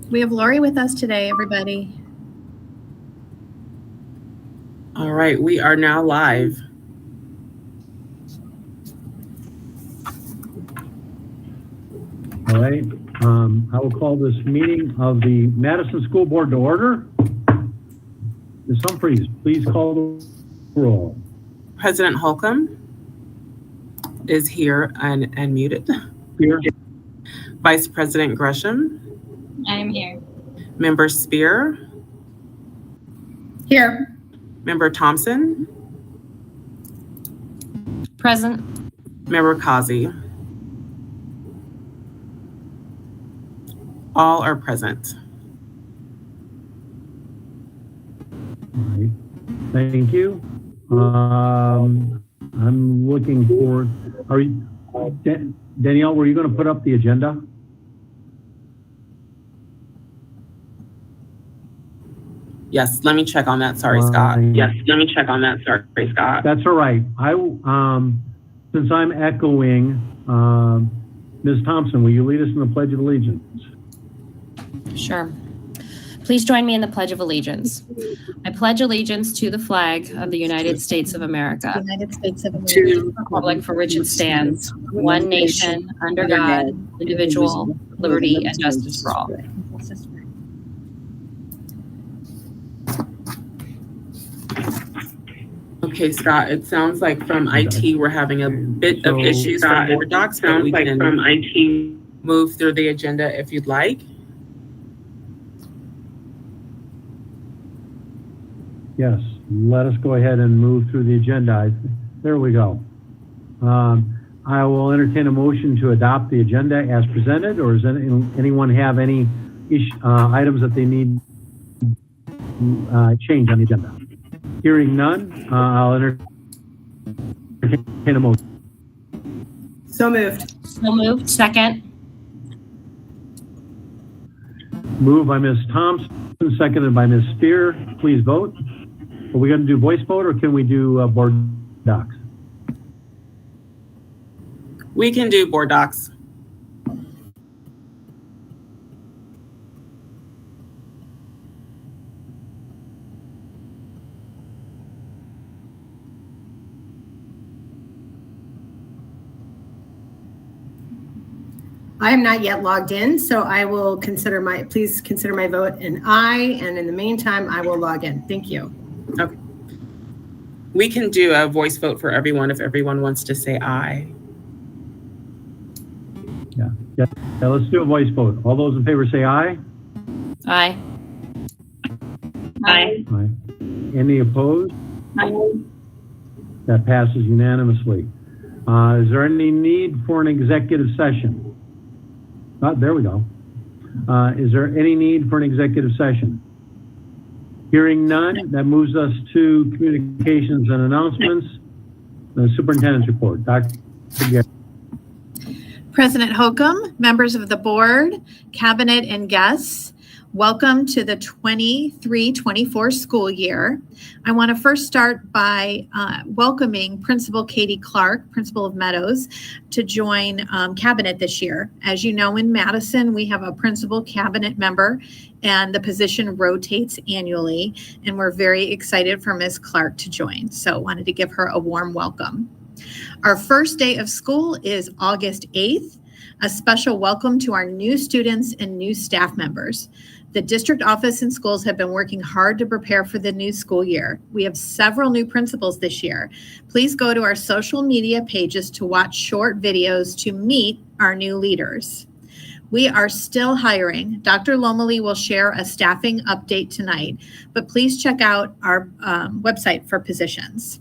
We have Lori with us today, everybody. All right, we are now live. All right, I will call this meeting of the Madison School Board to order. Ms. Humphries, please call the roll. President Holcomb is here and muted. Here. Vice President Gresham. I am here. Member Spear. Here. Member Thompson. Present. Member Kazi. All are present. All right, thank you. I'm looking for, are you, Danielle, were you going to put up the agenda? Yes, let me check on that. Sorry, Scott. Yes, let me check on that. Sorry, Scott. That's all right. Since I'm echoing, Ms. Thompson, will you lead us in the Pledge of Allegiance? Sure. Please join me in the Pledge of Allegiance. I pledge allegiance to the flag of the United States of America, United States of America. to the republic for which it stands, one nation, under God, individual, liberty, and justice for all. Okay, Scott, it sounds like from IT we're having a bit of issues from Board Docs, but we can move through the agenda if you'd like. Yes, let us go ahead and move through the agenda. There we go. I will entertain a motion to adopt the agenda as presented, or does anyone have any items that they need change on the agenda? Hearing none, I'll entertain a motion. So moved. So moved. Second. Moved by Ms. Thompson, seconded by Ms. Spear. Please vote. Are we going to do voice vote or can we do Board Docs? We can do Board Docs. I am not yet logged in, so I will please consider my vote an aye, and in the meantime, I will log in. Thank you. Okay. We can do a voice vote for everyone if everyone wants to say aye. Yeah, let's do a voice vote. All those in favor say aye. Aye. Aye. Aye. Any opposed? Aye. That passes unanimously. Is there any need for an executive session? There we go. Is there any need for an executive session? Hearing none, that moves us to communications and announcements. The superintendent's report. Dr. Gary. President Holcomb, members of the board, cabinet, and guests, welcome to the 23-24 school year. I want to first start by welcoming Principal Katie Clark, Principal of Meadows, to join cabinet this year. As you know, in Madison, we have a principal cabinet member and the position rotates annually, and we're very excited for Ms. Clark to join. So wanted to give her a warm welcome. Our first day of school is August 8th. A special welcome to our new students and new staff members. The district office and schools have been working hard to prepare for the new school year. We have several new principals this year. Please go to our social media pages to watch short videos to meet our new leaders. We are still hiring. Dr. Lomeli will share a staffing update tonight, but please check out our website for positions.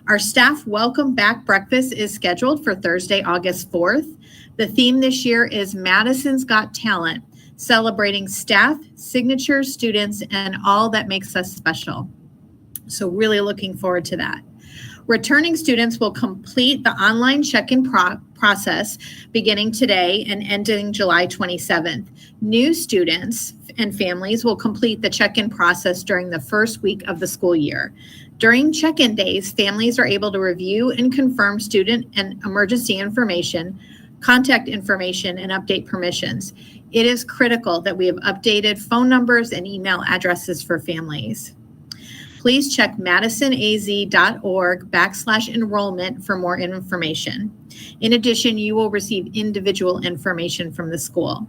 Our staff welcome back breakfast is scheduled for Thursday, August 4th. The theme this year is Madison's Got Talent, celebrating staff, signatures, students, and all that makes us special. So really looking forward to that. Returning students will complete the online check-in process beginning today and ending July 27th. New students and families will complete the check-in process during the first week of the school year. During check-in days, families are able to review and confirm student and emergency information, contact information, and update permissions. It is critical that we have updated phone numbers and email addresses for families. Please check madisonaz.org/enrollment for more information. In addition, you will receive individual information from the school.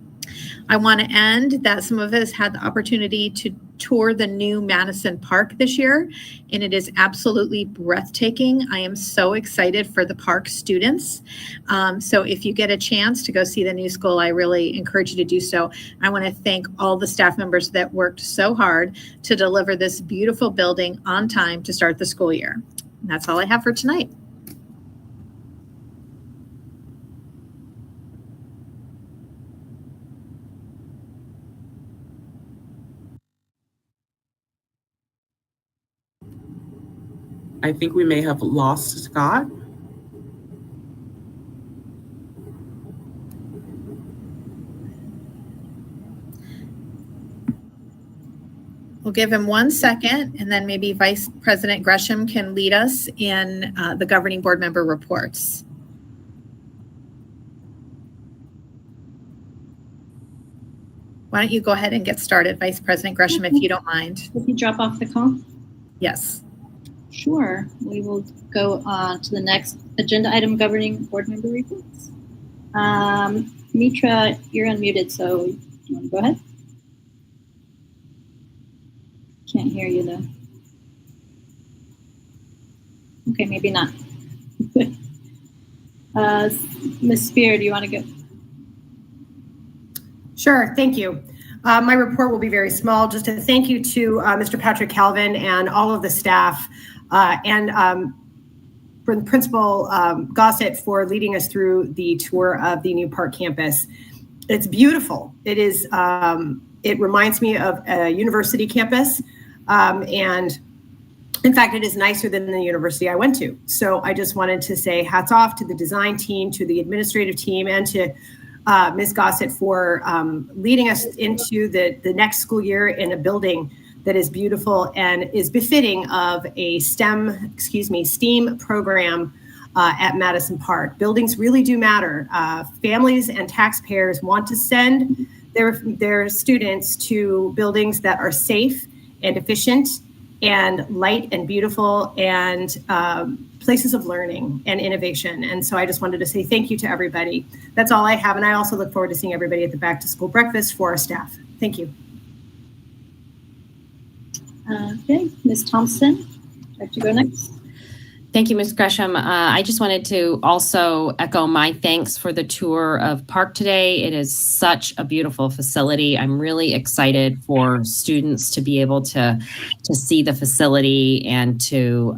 I want to end that some of us had the opportunity to tour the new Madison Park this year, and it is absolutely breathtaking. I am so excited for the park students. So if you get a chance to go see the new school, I really encourage you to do so. I want to thank all the staff members that worked so hard to deliver this beautiful building on time to start the school year. And that's all I have for tonight. I think we may have lost Scott. We'll give him 1 second, and then maybe Vice President Gresham can lead us in the governing board member reports. Why don't you go ahead and get started, Vice President Gresham, if you don't mind. If you drop off the call? Yes. Sure. We will go on to the next agenda item, governing board member reports. Mitra, you're unmuted, so do you want to go ahead? Can't hear you though. Okay, maybe not. Ms. Spear, do you want to go? Sure, thank you. My report will be very small. Just a thank you to Mr. Patrick Calvin and all of the staff and Principal Gossett for leading us through the tour of the new park campus. It's beautiful. It is. It reminds me of a university campus, and in fact, it is nicer than the university I went to. So I just wanted to say hats off to the design team, to the administrative team, and to Ms. Gossett for leading us into the next school year in a building that is beautiful and is befitting of a STEM program at Madison Park. Buildings really do matter. Families and taxpayers want to send their students to buildings that are safe and efficient and light and beautiful and places of learning and innovation. And so I just wanted to say thank you to everybody. That's all I have. And I also look forward to seeing everybody at the back to school breakfast for our staff. Thank you. Okay, Ms. Thompson, would you like to go next? Thank you, Ms. Gresham. I just wanted to also echo my thanks for the tour of Park today. It is such a beautiful facility. I'm really excited for students to be able to see the facility and to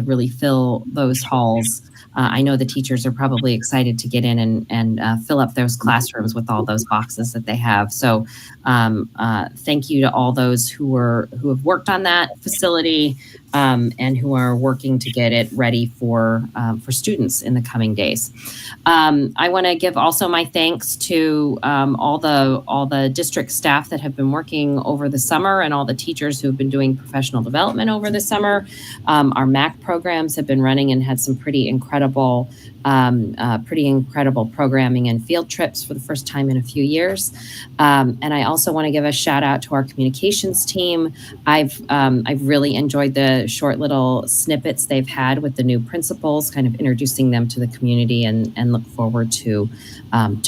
really fill those halls. I know the teachers are probably excited to get in and fill up those classrooms with all those boxes that they have. So thank you to all those who have worked on that facility and who are working to get it ready for students in the coming days. I want to give also my thanks to all the district staff that have been working over the summer and all the teachers who have been doing professional development over the summer. Our MAC programs have been running and had some pretty incredible programming and field trips for the first time in a few years. And I also want to give a shout out to our communications team. I've really enjoyed the short little snippets they've had with the new principals, kind of introducing them to the community, and look forward to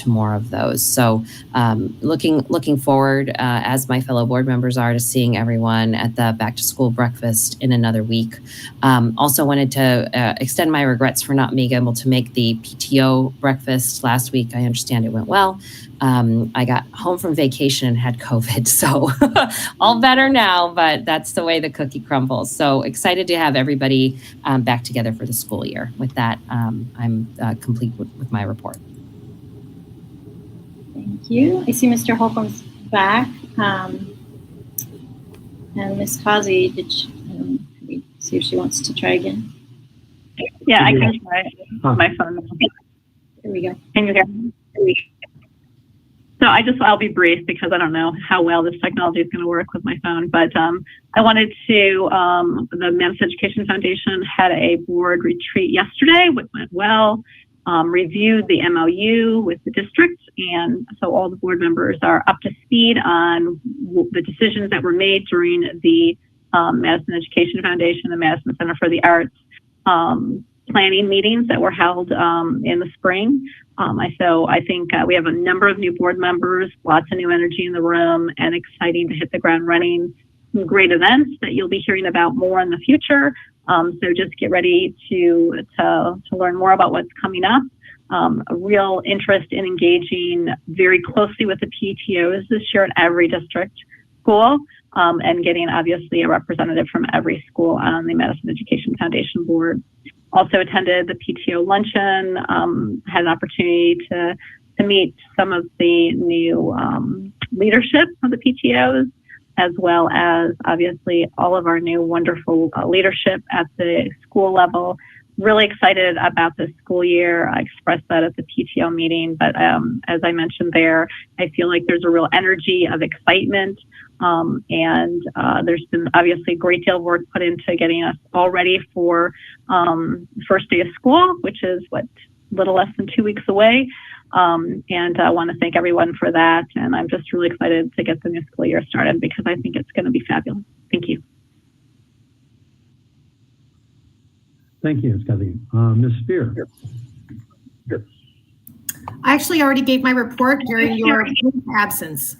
more of those. So looking forward, as my fellow board members are, to seeing everyone at the back to school breakfast in another week. Also wanted to extend my regrets for not being able to make the PTO breakfast last week. I understand it went well. I got home from vacation and had COVID, so all better now, but that's the way the cookie crumbles. So excited to have everybody back together for the school year. With that, I'm complete with my report. Thank you. I see Mr. Holcomb's back. And Ms. Kazi, let me see if she wants to try again. Yeah, I can try my phone. There we go. Can you hear me? So I'll be brief because I don't know how well this technology is going to work with my phone, but I wanted to, the Madison Education Foundation had a board retreat yesterday, which went well. reviewed the MOU with the district, and so all the board members are up to speed on the decisions that were made during the Madison Education Foundation, the Madison Center for the Arts planning meetings that were held in the spring. So I think we have a number of new board members, lots of new energy in the room, and exciting to hit the ground running. Some great events that you'll be hearing about more in the future. So just get ready to learn more about what's coming up. A real interest in engaging very closely with the PTOs this year at every district school, and getting obviously a representative from every school on the Madison Education Foundation board. Also attended the PTO luncheon, had an opportunity to meet some of the new leadership of the PTOs, as well as obviously all of our new wonderful leadership at the school level. Really excited about this school year. I expressed that at the PTO meeting, but as I mentioned there, I feel like there's a real energy of excitement, and there's been obviously a great deal of work put into getting us all ready for first day of school, which is a little less than 2 weeks away. And I want to thank everyone for that. And I'm just really excited to get the new school year started because I think it's going to be fabulous. Thank you. Thank you, Kathy. Ms. Spear. I actually already gave my report during your absence.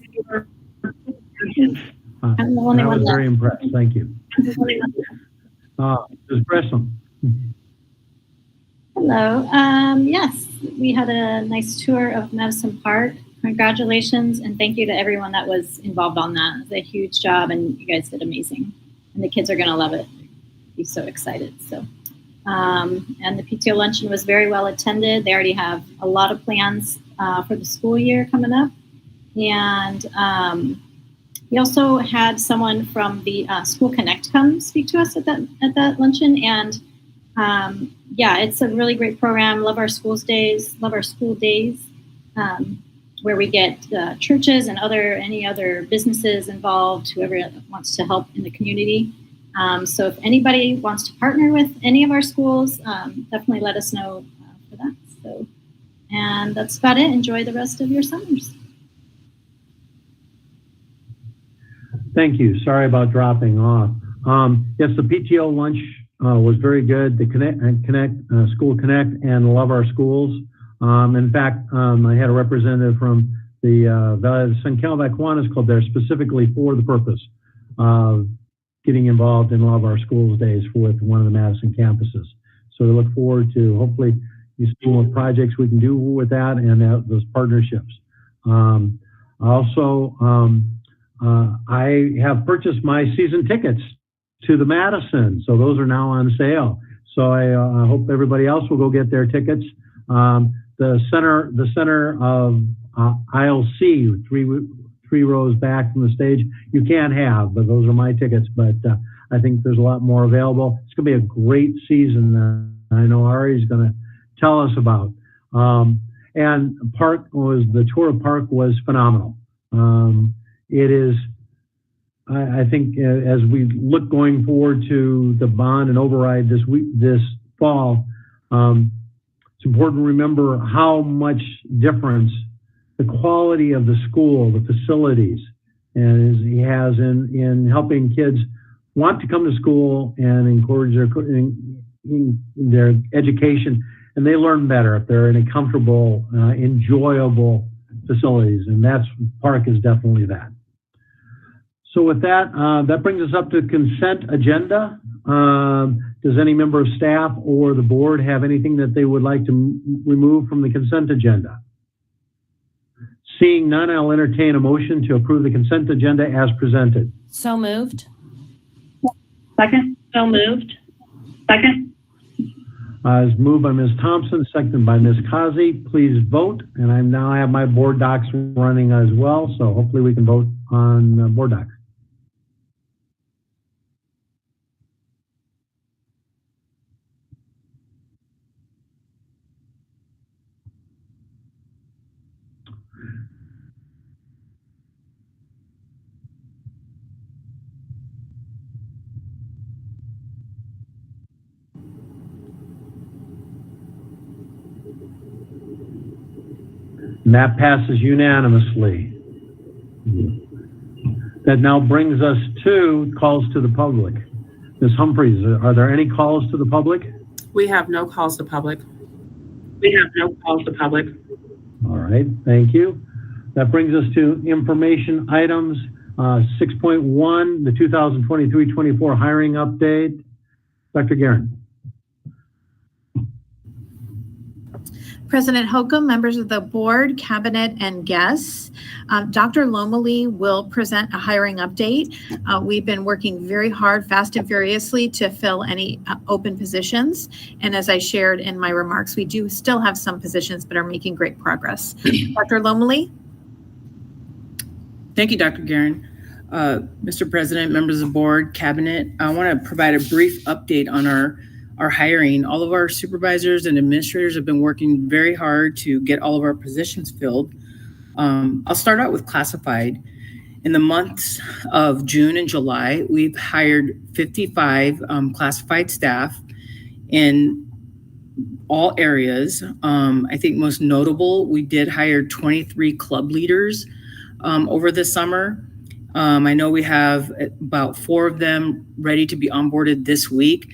I was very impressed. Thank you. Ms. Gresham. Hello. Yes, we had a nice tour of Madison Park. Congratulations and thank you to everyone that was involved on that. It was a huge job and you guys did amazing. And the kids are going to love it. Be so excited. So, and the PTO luncheon was very well attended. They already have a lot of plans for the school year coming up. And we also had someone from the School Connect come speak to us at that luncheon. And yeah, it's a really great program. Love our school days, where we get churches and any other businesses involved, whoever wants to help in the community. So if anybody wants to partner with any of our schools, definitely let us know for that. So, and that's about it. Enjoy the rest of your summers. Thank you. Sorry about dropping off. Yes, the PTO lunch was very good. The School Connect and Love Our Schools. In fact, I had a representative from the San Calvin Aquinas Club there specifically for the purpose of getting involved in Love Our Schools days with one of the Madison campuses. So we look forward to hopefully you see what projects we can do with that and those partnerships. Also, I have purchased my season tickets to the Madison, so those are now on sale. So I hope everybody else will go get their tickets. The center of aisle C, three rows back from the stage, you can't have, but those are my tickets. But I think there's a lot more available. It's going to be a great season. I know Ari's going to tell us about. And the tour of Park was phenomenal. It is. I think as we look going forward to the bond and override this fall, it's important to remember how much difference the quality of the school, the facilities, and he has in helping kids want to come to school and encourage their education, and they learn better if they're in a comfortable, enjoyable facilities, and Park is definitely that. So with that, that brings us up to consent agenda. Does any member of staff or the board have anything that they would like to remove from the consent agenda? Seeing none, I'll entertain a motion to approve the consent agenda as presented. So moved. Second. So moved. Second. Is moved by Ms. Thompson, seconded by Ms. Kazi. Please vote. And I now have my board docs running as well, so hopefully we can vote on board docs. And that passes unanimously. That now brings us to calls to the public. Ms. Humphreys, are there any calls to the public? We have no calls to public. All right, thank you. That brings us to information items. 6.1, the 2023-24 hiring update. Dr. Guerin. President Holcomb, members of the board, cabinet, and guests, Dr. Lomeli will present a hiring update. We've been working very hard, fast and furiously to fill any open positions. And as I shared in my remarks, we do still have some positions, but are making great progress. Dr. Lomeli. Thank you, Dr. Guerin. Mr. President, members of the board, cabinet, I want to provide a brief update on our hiring. All of our supervisors and administrators have been working very hard to get all of our positions filled. I'll start out with classified. In the months of June and July, we've hired 55 classified staff in all areas. I think most notable, we did hire 23 club leaders over the summer. I know we have about 4 of them ready to be onboarded this week.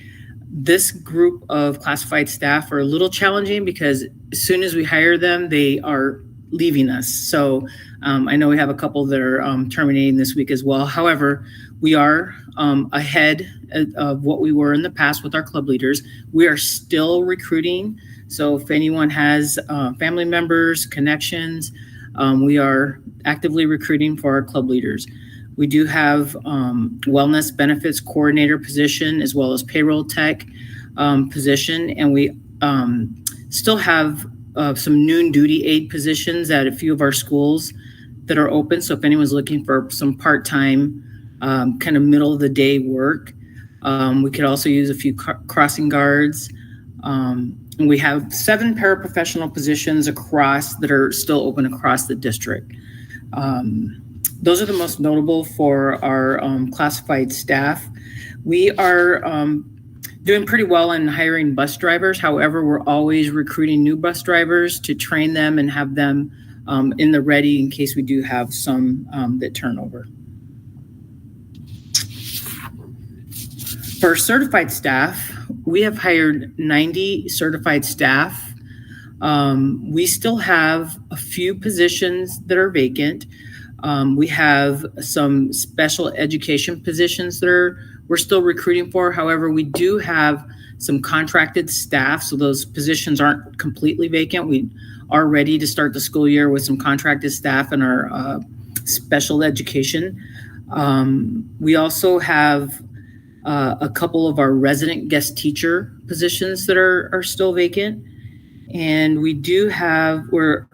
This group of classified staff are a little challenging because as soon as we hire them, they are leaving us. So I know we have a couple that are terminating this week as well. However, we are ahead of what we were in the past with our club leaders. We are still recruiting. So if anyone has family members, connections, we are actively recruiting for our club leaders. We do have wellness benefits coordinator position as well as payroll tech position. And we still have some noon duty aid positions at a few of our schools that are open. So if anyone's looking for some part-time kind of middle of the day work, we could also use a few crossing guards. And we have 7 paraprofessional positions across that are still open across the district. Those are the most notable for our classified staff. We are doing pretty well in hiring bus drivers. However, we're always recruiting new bus drivers to train them and have them in the ready in case we do have some that turn over. For certified staff, we have hired 90 certified staff. We still have a few positions that are vacant. We have some special education positions that we're still recruiting for. However, we do have some contracted staff, so those positions aren't completely vacant. We are ready to start the school year with some contracted staff in our special education. We also have a couple of our resident guest teacher positions that are still vacant. And we're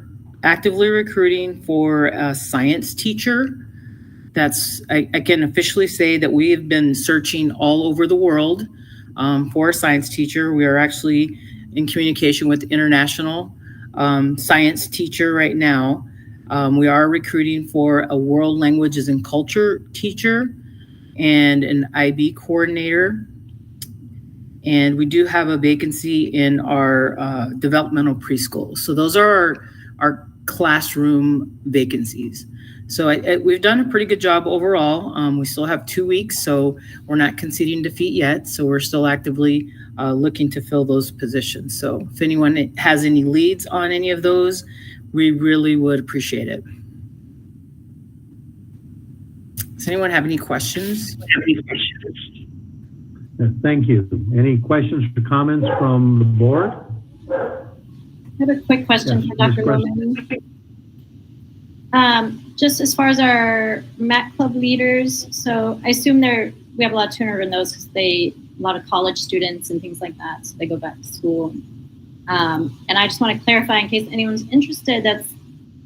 actively recruiting for a science teacher. I can officially say that we have been searching all over the world for a science teacher. We are actually in communication with international science teacher right now. We are recruiting for a world languages and culture teacher and an IB coordinator. And we do have a vacancy in our developmental preschool. So those are our classroom vacancies. So we've done a pretty good job overall. We still have 2 weeks, so we're not conceding defeat yet. So we're still actively looking to fill those positions. So if anyone has any leads on any of those, we really would appreciate it. Does anyone have any questions? Thank you. Any questions or comments from the board? I have a quick question for Dr. Lomeli. Just as far as our MAC club leaders, so I assume we have a lot of turnover in those because a lot of college students and things like that, so they go back to school. And I just want to clarify in case anyone's interested, that's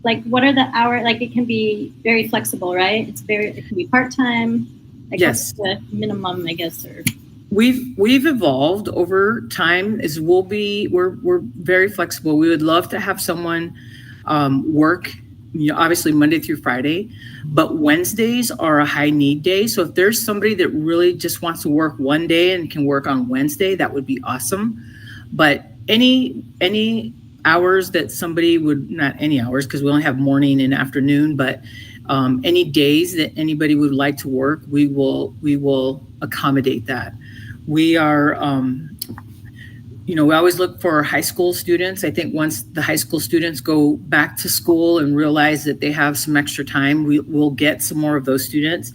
like, what are the hours? Like, it can be very flexible, right? It can be part-time. Like, yes. What's the minimum, I guess, or? We've evolved over time. We're very flexible. We would love to have someone work, obviously Monday through Friday, but Wednesdays are a high need day. So if there's somebody that really just wants to work one day and can work on Wednesday, that would be awesome. But any hours that somebody would, not any hours, because we only have morning and afternoon, but any days that anybody would like to work, we will accommodate that. We are, we always look for high school students. I think once the high school students go back to school and realize that they have some extra time, we'll get some more of those students.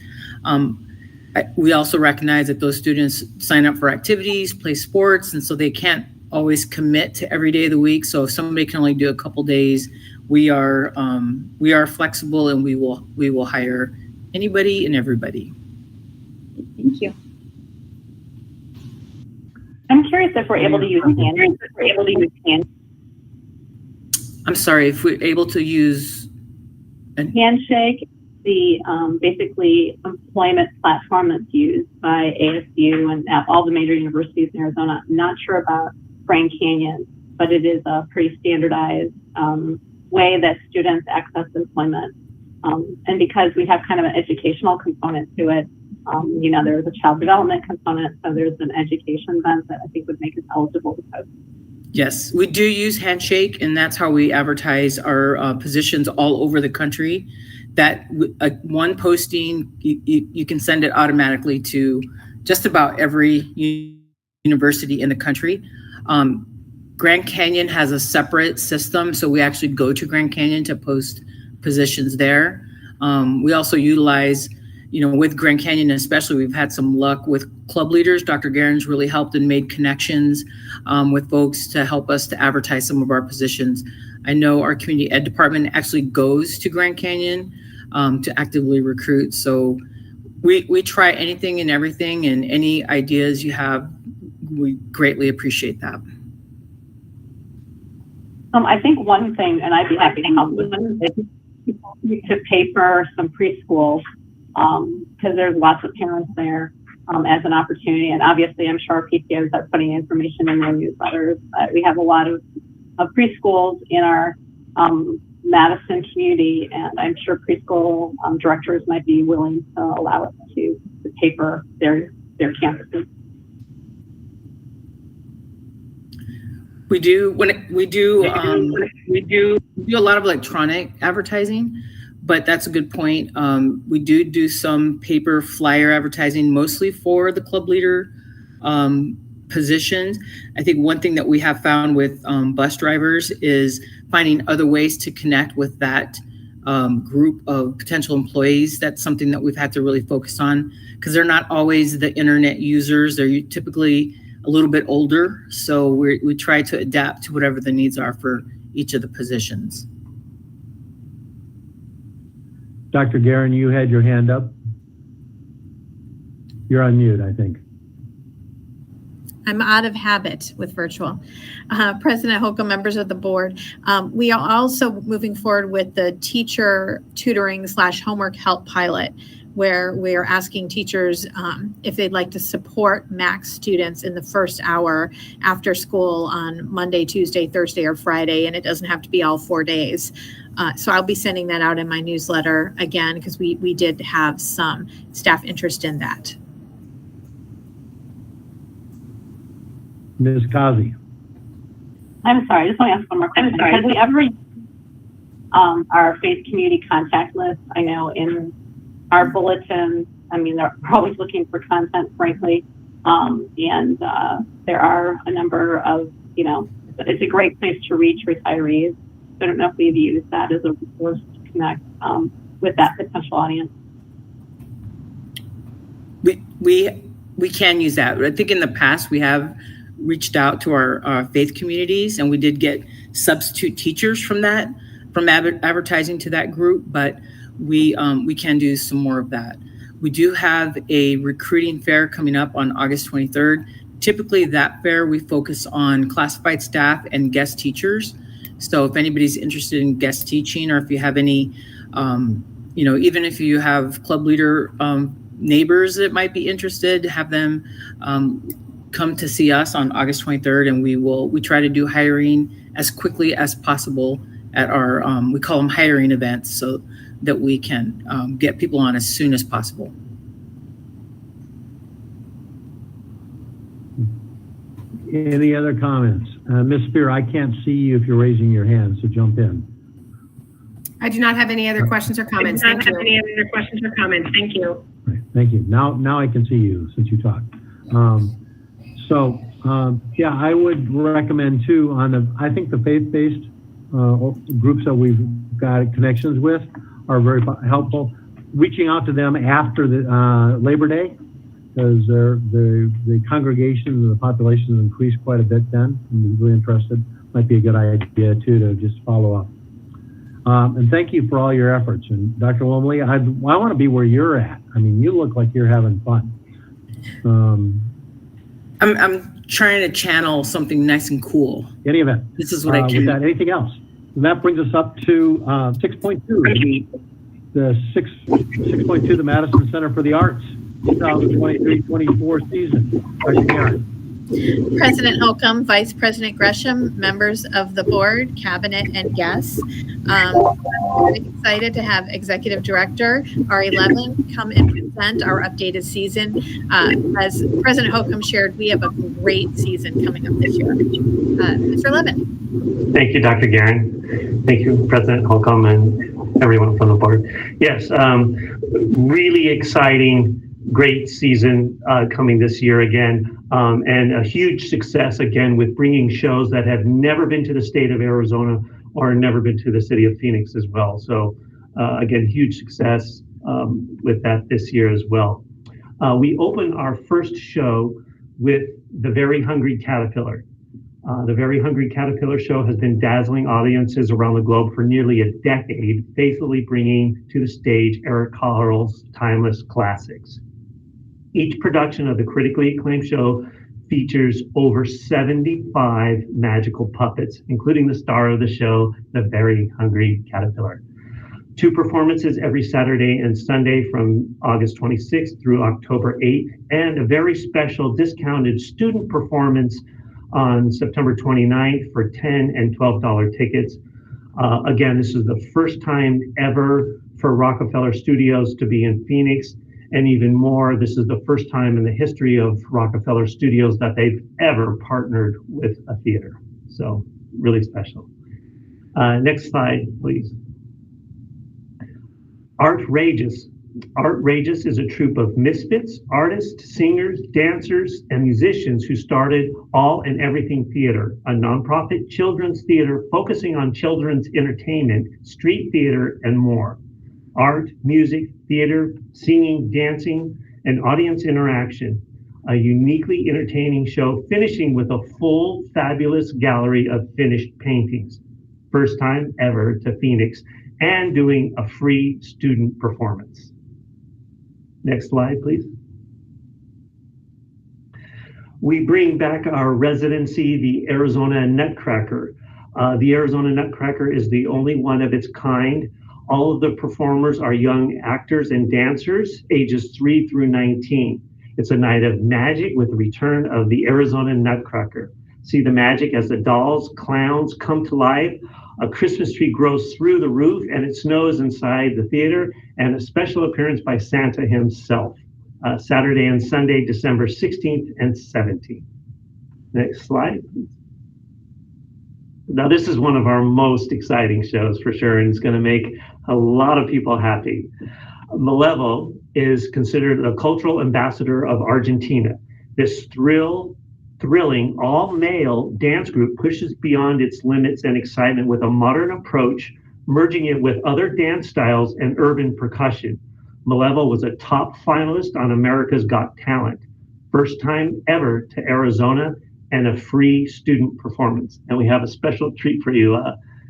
We also recognize that those students sign up for activities, play sports, and so they can't always commit to every day of the week. So if somebody can only do a couple days, we are flexible, and we will hire anybody and everybody. Thank you. I'm curious if we're able to use Handshake. I'm sorry, if we're able to use Handshake, the basically employment platform that's used by ASU and all the major universities in Arizona. I'm not sure about Grand Canyon, but it is a pretty standardized way that students access employment. And because we have kind of an educational component to it, there's a child development component, so there's an education bent that I think would make us eligible to post. Yes, we do use Handshake, and that's how we advertise our positions all over the country. That one posting, you can send it automatically to just about every university in the country. Grand Canyon has a separate system, so we actually go to Grand Canyon to post positions there. We also utilize, with Grand Canyon especially, we've had some luck with club leaders. Dr. Garen's really helped and made connections with folks to help us to advertise some of our positions. I know our community ed department actually goes to Grand Canyon to actively recruit. So we try anything and everything, and any ideas you have, we greatly appreciate that. I think one thing, and I'd be happy to help with this, is to pay for some preschools, because there's lots of parents there as an opportunity. And obviously, I'm sure our PTOs are putting information in their newsletters. We have a lot of preschools in our Madison community, and I'm sure preschool directors might be willing to allow us to pay for their campuses. We do a lot of electronic advertising, but that's a good point. We do some paper flyer advertising, mostly for the club leader positions. I think one thing that we have found with bus drivers is finding other ways to connect with that group of potential employees. That's something that we've had to really focus on, because they're not always the internet users. They're typically a little bit older, so we try to adapt to whatever the needs are for each of the positions. Dr. Garen, you had your hand up. You're on mute, I think. I'm out of habit with virtual. President Holcomb, members of the board, we are also moving forward with the teacher tutoring / homework help pilot, where we are asking teachers if they'd like to support MAX students in the first hour after school on Monday, Tuesday, Thursday, or Friday, and it doesn't have to be all 4 days. So I'll be sending that out in my newsletter again, because we did have some staff interest in that. Ms. Kazi. I'm sorry, I just want to ask one more question. Have we ever our faith community contact list? I know in our bulletin, they're always looking for content, frankly. And there are a number of, it's a great place to reach retirees. I don't know if we've used that as a resource to connect with that potential audience. We can use that. I think in the past we have reached out to our faith communities, and we did get substitute teachers from advertising to that group, but we can do some more of that. We do have a recruiting fair coming up on August 23rd. Typically that fair, we focus on classified staff and guest teachers. So if anybody's interested in guest teaching, or if you have any, even if you have club leader neighbors that might be interested, have them come to see us on August 23rd, and we try to do hiring as quickly as possible at our, we call them hiring events, so that we can get people on as soon as possible. Any other comments? Ms. Spear, I can't see you if you're raising your hand, so jump in. I do not have any other questions or comments. Thank you. Any other questions or comments? Thank you. Right, thank you. Now I can see you since you talked. Yeah, I would recommend too I think the faith-based groups that we've got connections with are very helpful. Reaching out to them after the Labor Day, because the congregation and the population has increased quite a bit then. I'm really interested. Might be a good idea too to just follow up. And thank you for all your efforts. And Dr. Lumley, I want to be where you're at. I mean, you look like you're having fun. I'm trying to channel something nice and cool. Any event. This is what I can. Anything else? And that brings us up to 6.2. The 6.2, the Madison Center for the Arts, 2023-24 season. Dr. Karen. President Holcomb, Vice President Gresham, members of the board, cabinet, and guests. I'm very excited to have Executive Director Ari Levin come and present our updated season. As President Holcomb shared, we have a great season coming up this year. Mr. Levin. Thank you, Dr. Guerin. Thank you, President Holcomb, and everyone from the board. Yes, really exciting, great season coming this year again. And a huge success again with bringing shows that have never been to the state of Arizona or never been to the city of Phoenix as well. So again, huge success with that this year as well. We opened our first show with The Very Hungry Caterpillar. The Very Hungry Caterpillar show has been dazzling audiences around the globe for nearly a decade, faithfully bringing to the stage Eric Carle's timeless classics. Each production of the critically acclaimed show features over 75 magical puppets, including the star of the show, The Very Hungry Caterpillar. 2 performances every Saturday and Sunday from August 26th through October 8th, and a very special discounted student performance on September 29th for $10 and $12 tickets. Again, this is the first time ever for Rockefeller Studios to be in Phoenix. And even more, this is the first time in the history of Rockefeller Studios that they've ever partnered with a theater. So really special. Next slide, please. Artrageous. Artrageous is a troupe of misfits, artists, singers, dancers, and musicians who started All and Everything Theater, a nonprofit children's theater focusing on children's entertainment, street theater, and more. Art, music, theater, singing, dancing, and audience interaction. A uniquely entertaining show finishing with a full, fabulous gallery of finished paintings. First time ever to Phoenix, and doing a free student performance. Next slide, please. We bring back our residency, the Arizona Nutcracker. The Arizona Nutcracker is the only one of its kind. All of the performers are young actors and dancers, ages 3 through 19. It's a night of magic with the return of the Arizona Nutcracker. See the magic as the dolls, clowns come to life. A Christmas tree grows through the roof and it snows inside the theater, and a special appearance by Santa himself. Saturday and Sunday, December 16th and 17th. Next slide, please. Now, this is one of our most exciting shows for sure, and it's going to make a lot of people happy. Malevo is considered a cultural ambassador of Argentina. This thrilling, all-male dance group pushes beyond its limits and excitement with a modern approach, merging it with other dance styles and urban percussion. Malevo was a top finalist on America's Got Talent. First time ever to Arizona, and a free student performance. And we have a special treat for you.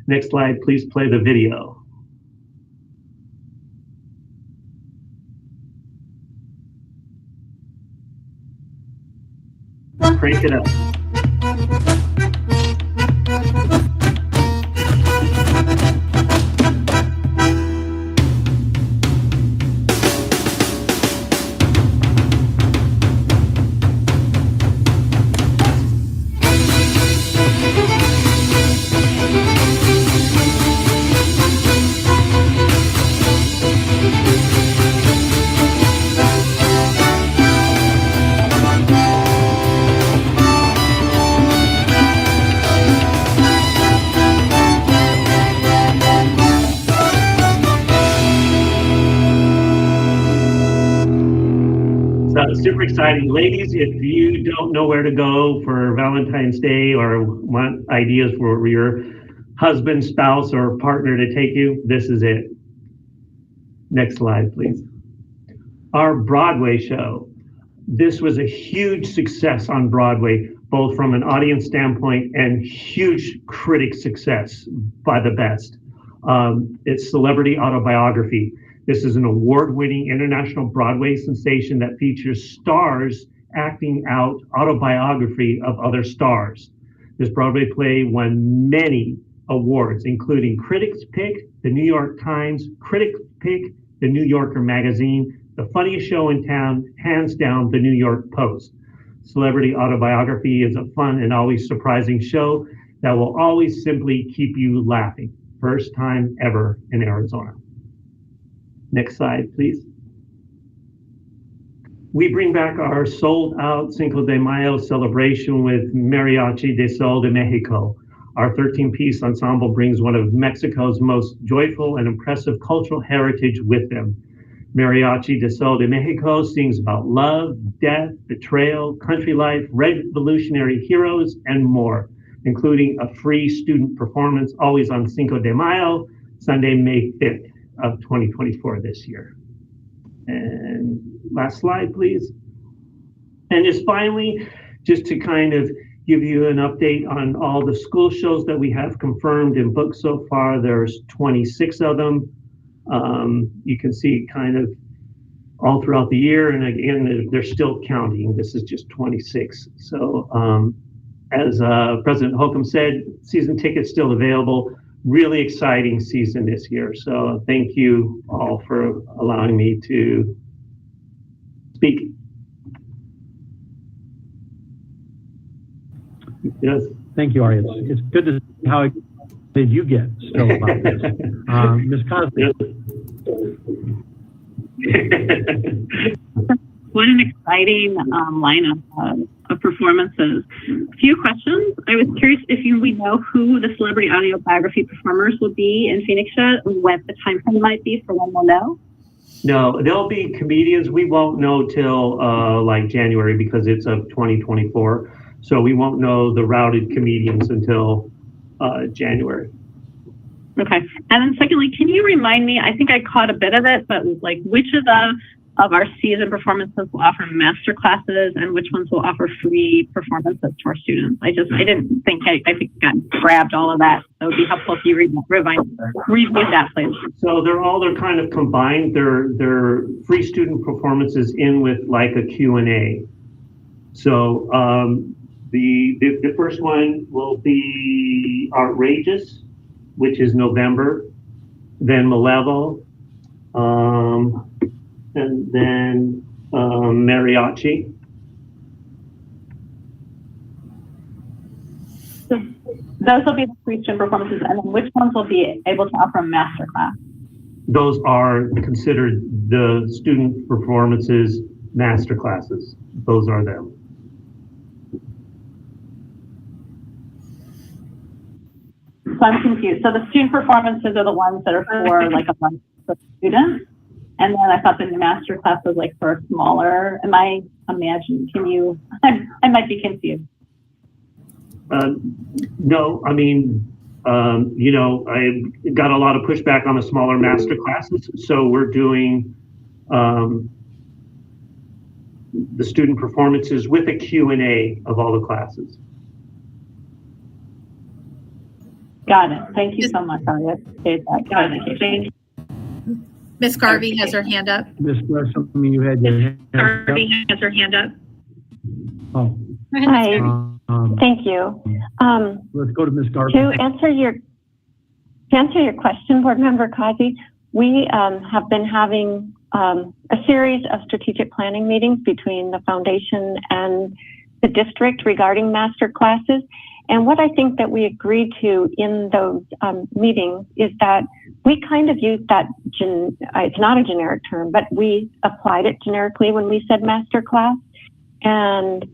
Next slide, please play the video. Crank it up. super exciting. Ladies, if you don't know where to go for Valentine's Day or want ideas for your husband, spouse, or partner to take you, this is it. Next slide, please. Our Broadway show. This was a huge success on Broadway, both from an audience standpoint and huge critic success by the best. It's Celebrity Autobiography. This is an award-winning international Broadway sensation that features stars acting out autobiography of other stars. This Broadway play won many awards, including Critics' Pick, the New York Times, Critics' Pick, the New Yorker magazine, the funniest show in town, hands down, the New York Post. Celebrity Autobiography is a fun and always surprising show that will always simply keep you laughing. First time ever in Arizona. Next slide, please. We bring back our sold-out Cinco de Mayo celebration with Mariachi Sol de Mexico. Our 13-piece ensemble brings one of Mexico's most joyful and impressive cultural heritage with them. Mariachi Sol de Mexico sings about love, death, betrayal, country life, revolutionary heroes, and more, including a free student performance always on Cinco de Mayo, Sunday, May 5th. Of 2024 this year. And last slide, please. And just finally, just to kind of give you an update on all the school shows that we have confirmed and booked so far, there's 26 of them. You can see kind of all throughout the year. And again, they're still counting. This is just 26. So as President Holcomb said, season tickets still available. Really exciting season this year. So thank you all for allowing me to speak. Yes. Thank you, Ari. It's good to see how did you get still about this. Ms. Cosby. What an exciting lineup of performances. A few questions. I was curious if we know who the celebrity autobiography performers will be in Phoenix yet, what the time frame might be for when we'll know? No, there'll be comedians. We won't know till like January because it's of 2024. So we won't know the routed comedians until January. Okay. And then secondly, can you remind me, I think I caught a bit of it, but like which of our season performances will offer master classes and which ones will offer free performances to our students? I didn't think I got grabbed all of that. So it would be helpful if you review that, please. So they're kind of combined. They're free student performances in with like a Q&A. So the first one will be Outrageous, which is November, then Malevo, and then Mariachi. So those will be the free student performances, and then which ones will be able to offer a master class? Those are considered the student performances master classes. Those are them. So I'm confused. So the student performances are the ones that are for like a bunch of students. And then I thought the master class was like for a smaller, am I imagining? I might be confused. No, I mean, I got a lot of pushback on the smaller master classes. So we're doing the student performances with a Q&A of all the classes. Got it. Thank you so much, Aria. Got it. Thank you. Ms. Garvey has her hand up. Ms. Gresham, you had your hand up. Garvey has her hand up. Oh. Hi. Thank you. Let's go to Ms. Garvey. To answer your question, Board Member Kazi, we have been having a series of strategic planning meetings between the foundation and the district regarding master classes. And what I think that we agreed to in those meetings is that we kind of used that, it's not a generic term, but we applied it generically when we said master class. And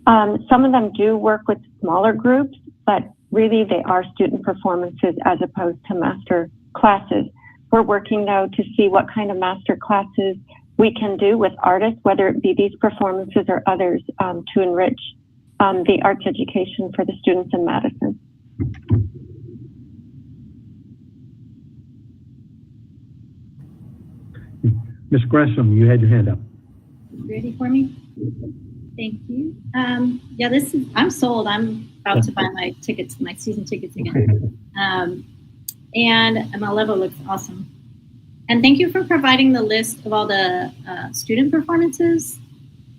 some of them do work with smaller groups, but really they are student performances as opposed to master classes. We're working though to see what kind of master classes we can do with artists, whether it be these performances or others, to enrich the arts education for the students in Madison. Ms. Gresham, you had your hand up. Ready for me? Thank you. Yeah, I'm sold. I'm about to buy my tickets, my season tickets again. And MLEVO looks awesome. And thank you for providing the list of all the student performances.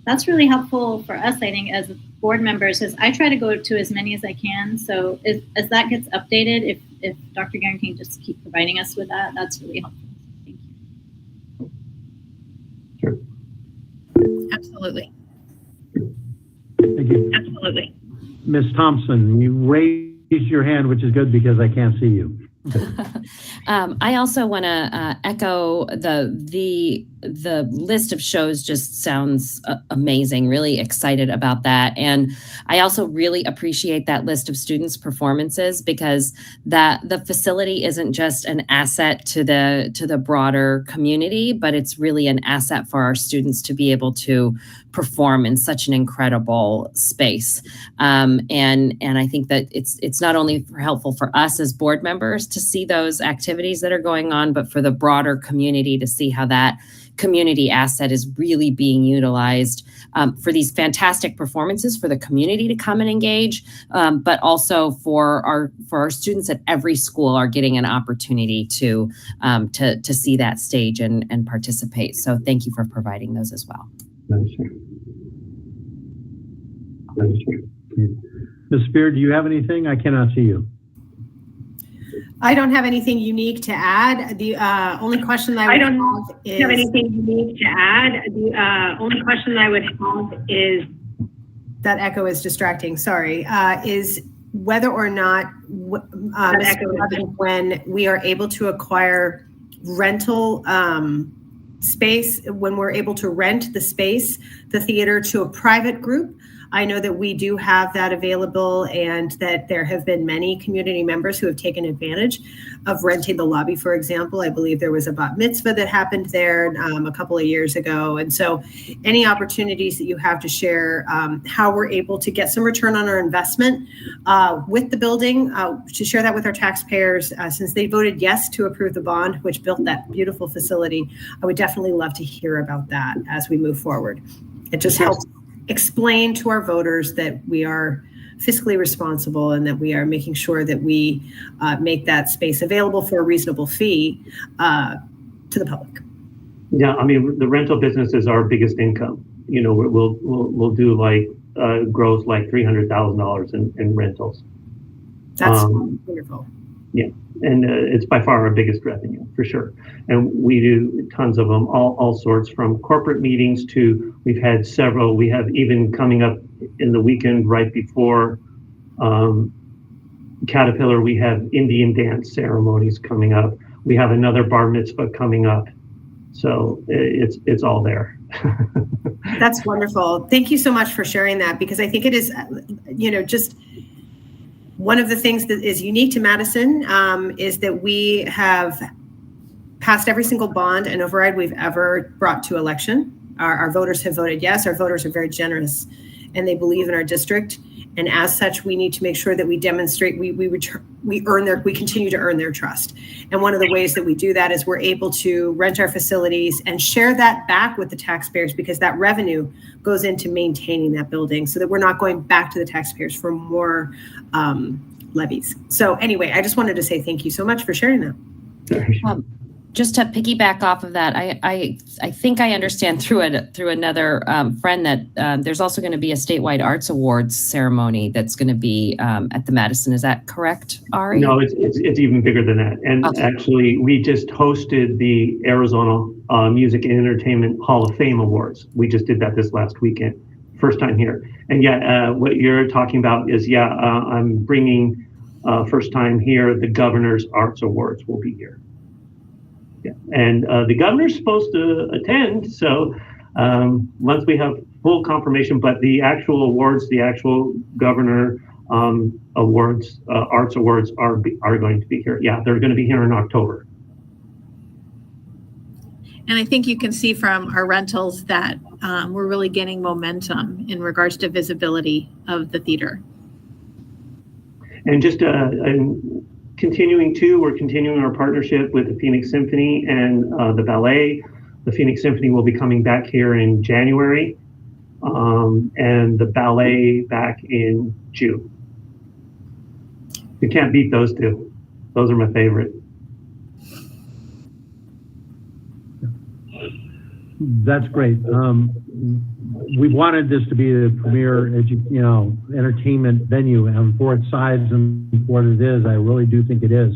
That's really helpful for us, I think, as board members, as I try to go to as many as I can. So as that gets updated, if Dr. Guerin can just keep providing us with that, that's really helpful. Thank you. Sure. Absolutely. Thank you. Absolutely. Ms. Thompson, you raised your hand, which is good because I can't see you. I also want to echo the list of shows. Just sounds amazing. Really excited about that, and I also really appreciate that list of students' performances, because the facility isn't just an asset to the broader community, but it's really an asset for our students to be able to perform in such an incredible space. And I think that it's not only helpful for us as board members to see those activities that are going on, but for the broader community to see how that community asset is really being utilized for these fantastic performances, for the community to come and engage, but also for our students at every school are getting an opportunity to see that stage and participate. So thank you for providing those as well. Ms. Spear, do you have anything? I cannot see you. I don't have anything unique to add. The only question I would have anything unique to add. The only question I would have is that echo is distracting. Sorry, is whether or not when we are able to acquire rental space, when we're able to rent the space, the theater, to a private group. I know that we do have that available, and that there have been many community members who have taken advantage of renting the lobby. For example, I believe there was a bat mitzvah that happened there a couple of years ago. And so any opportunities that you have to share how we're able to get some return on our investment with the building, to share that with our taxpayers, since they voted yes to approve the bond, which built that beautiful facility, I would definitely love to hear about that as we move forward. It just helps explain to our voters that we are fiscally responsible and that we are making sure that we make that space available for a reasonable fee to the public. Yeah, I mean, the rental business is our biggest income. You know, we'll do like gross like $300,000 in rentals. That's wonderful. Yeah, and it's by far our biggest revenue for sure. And we do tons of them, all sorts, from corporate meetings to, we've had several. We have even coming up in the weekend right before Caterpillar, we have Indian dance ceremonies coming up. We have another bar mitzvah coming up. So it's all there. That's wonderful. Thank you so much for sharing that, because I think it is, just one of the things that is unique to Madison is that we have passed every single bond and override we've ever brought to election. Our voters have voted yes. Our voters are very generous, and they believe in our district. And as such, we need to make sure that we demonstrate we continue to earn their trust. And one of the ways that we do that is we're able to rent our facilities and share that back with the taxpayers, because that revenue goes into maintaining that building, so that we're not going back to the taxpayers for more levies. So anyway, I just wanted to say thank you so much for sharing that. Just to piggyback off of that, I think I understand through another friend that there's also going to be a statewide arts awards ceremony that's going to be at the Madison. Is that correct, Ari? No, it's even bigger than that. And actually, we just hosted the Arizona Music and Entertainment Hall of Fame Awards. We just did that this last weekend, first time here. And what you're talking about is I'm bringing first time here. The Governor's Arts Awards will be here. Yeah. And the governor's supposed to attend, so once we have full confirmation, but the actual awards, the actual governor awards, arts awards are going to be here. Yeah, they're going to be here in October. And I think you can see from our rentals that we're really gaining momentum in regards to visibility of the theater. And just we're continuing our partnership with the Phoenix Symphony and the ballet. The Phoenix Symphony will be coming back here in January, and the ballet back in June. You can't beat those two. Those are my favorite. That's great. We wanted this to be the premier, entertainment venue, and for its size and for what it is, I really do think it is.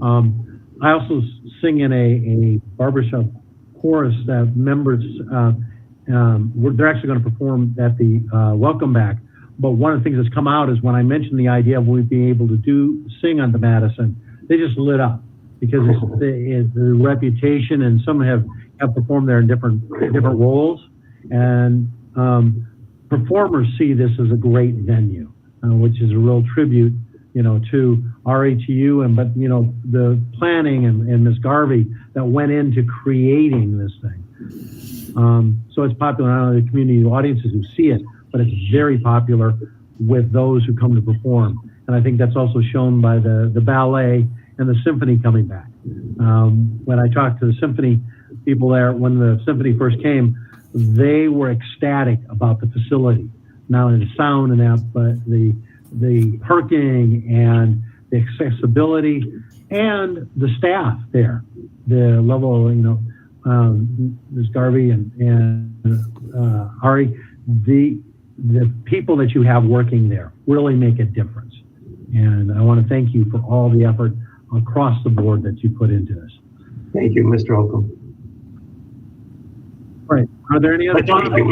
I also sing in a barbershop chorus that members, they're actually going to perform at the Welcome Back. But one of the things that's come out is when I mentioned the idea of we being able to sing on the Madison, they just lit up because the reputation, and some have performed there in different roles, and performers see this as a great venue, which is a real tribute, to RHU but the planning and Ms. Garvey that went into creating this thing. So it's popular not only the community audiences who see it, but it's very popular with those who come to perform. And I think that's also shown by the ballet and the symphony coming back. When I talked to the symphony people there, when the symphony first came, they were ecstatic about the facility, not only the sound and that, but the parking and the accessibility and the staff there, the level, Ms. Garvey and Ari, the people that you have working there really make a difference. And I want to thank you for all the effort across the board that you put into this. Thank you, Mr. Holcomb. All right. Are there any other comments? Don't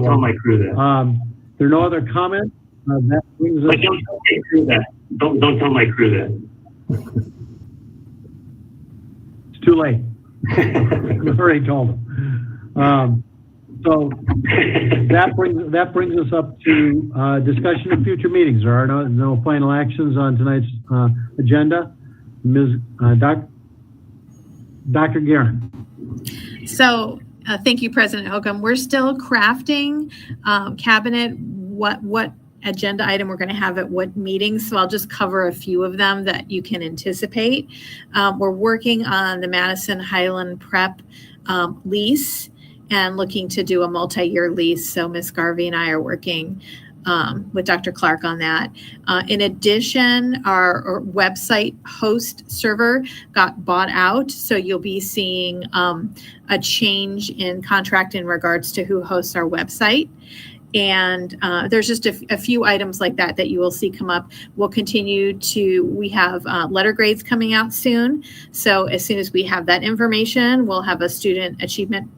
tell my crew that. There are no other comments. That brings us. Don't tell my crew that. Don't tell my crew that. It's too late. I've already told them. So that brings us up to discussion of future meetings. There are no final actions on tonight's agenda. Dr. Guerin. So thank you, President Holcomb. We're still crafting cabinet what agenda item we're going to have at what meetings. So I'll just cover a few of them that you can anticipate. We're working on the Madison Highland Prep lease and looking to do a multi-year lease. So Ms. Garvey and I are working with Dr. Clark on that. In addition, our website host server got bought out. So you'll be seeing a change in contract in regards to who hosts our website. And there's just a few items like that you will see come up. We'll continue we have letter grades coming out soon. So as soon as we have that information, we'll have a student achievement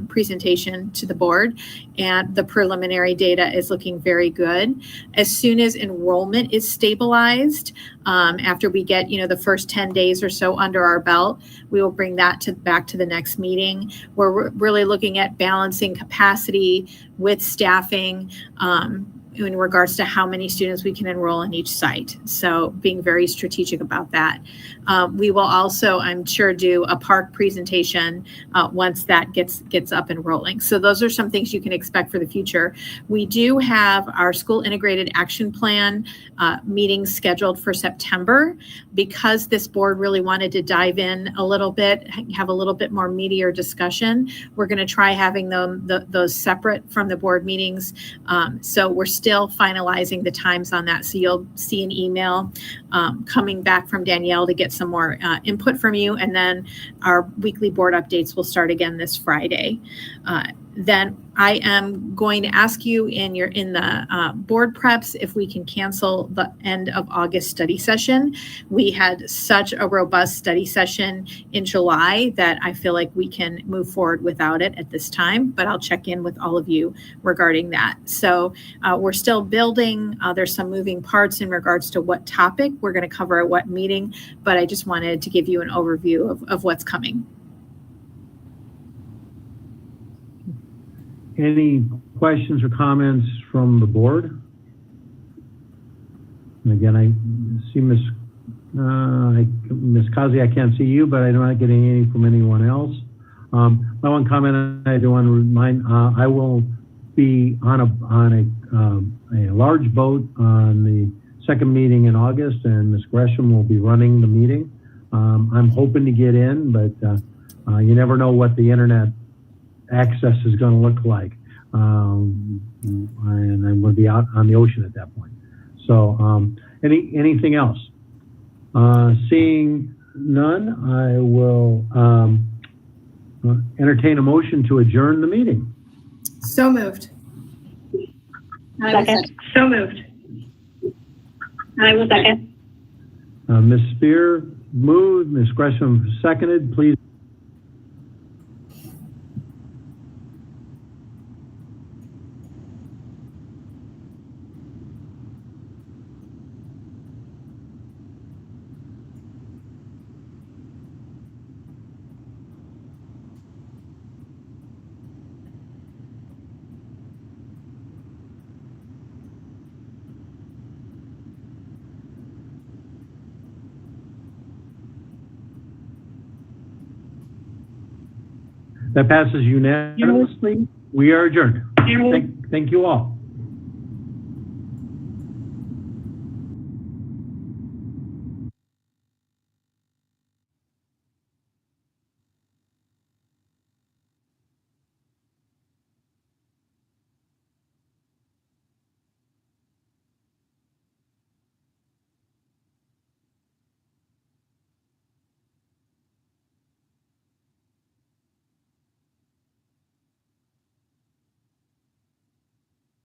presentation to the board, and the preliminary data is looking very good. As soon as enrollment is stabilized, after we get the first 10 days or so under our belt, we will bring that back to the next meeting. We're really looking at balancing capacity with staffing in regards to how many students we can enroll in each site. So being very strategic about that. We will also, I'm sure, do a park presentation once that gets up and rolling. So those are some things you can expect for the future. We do have our school integrated action plan meetings scheduled for September. Because this board really wanted to dive in a little bit, have a little bit more meatier discussion, we're going to try having those separate from the board meetings. So we're still finalizing the times on that. So you'll see an email coming back from Danielle to get some more input from you. And then our weekly board updates will start again this Friday. Then I am going to ask you in the board preps if we can cancel the end of August study session. We had such a robust study session in July that I feel like we can move forward without it at this time, but I'll check in with all of you regarding that. So we're still building. There's some moving parts in regards to what topic we're going to cover at what meeting, but I just wanted to give you an overview of what's coming. Any questions or comments from the board? And again, I see Ms. Kazi, I can't see you, but I'm not getting any from anyone else. My one comment I do want to remind, I will be on a large boat on the second meeting in August, and Ms. Gresham will be running the meeting. I'm hoping to get in, but you never know what the internet access is going to look like. And I'm going to be out on the ocean at that point. So anything else? Seeing none, I will entertain a motion to adjourn the meeting. So moved. Second. So moved. I will second. Ms. Spear moved, Ms. Gresham seconded. Please. That passes unanimously. We are adjourned. Thank you all.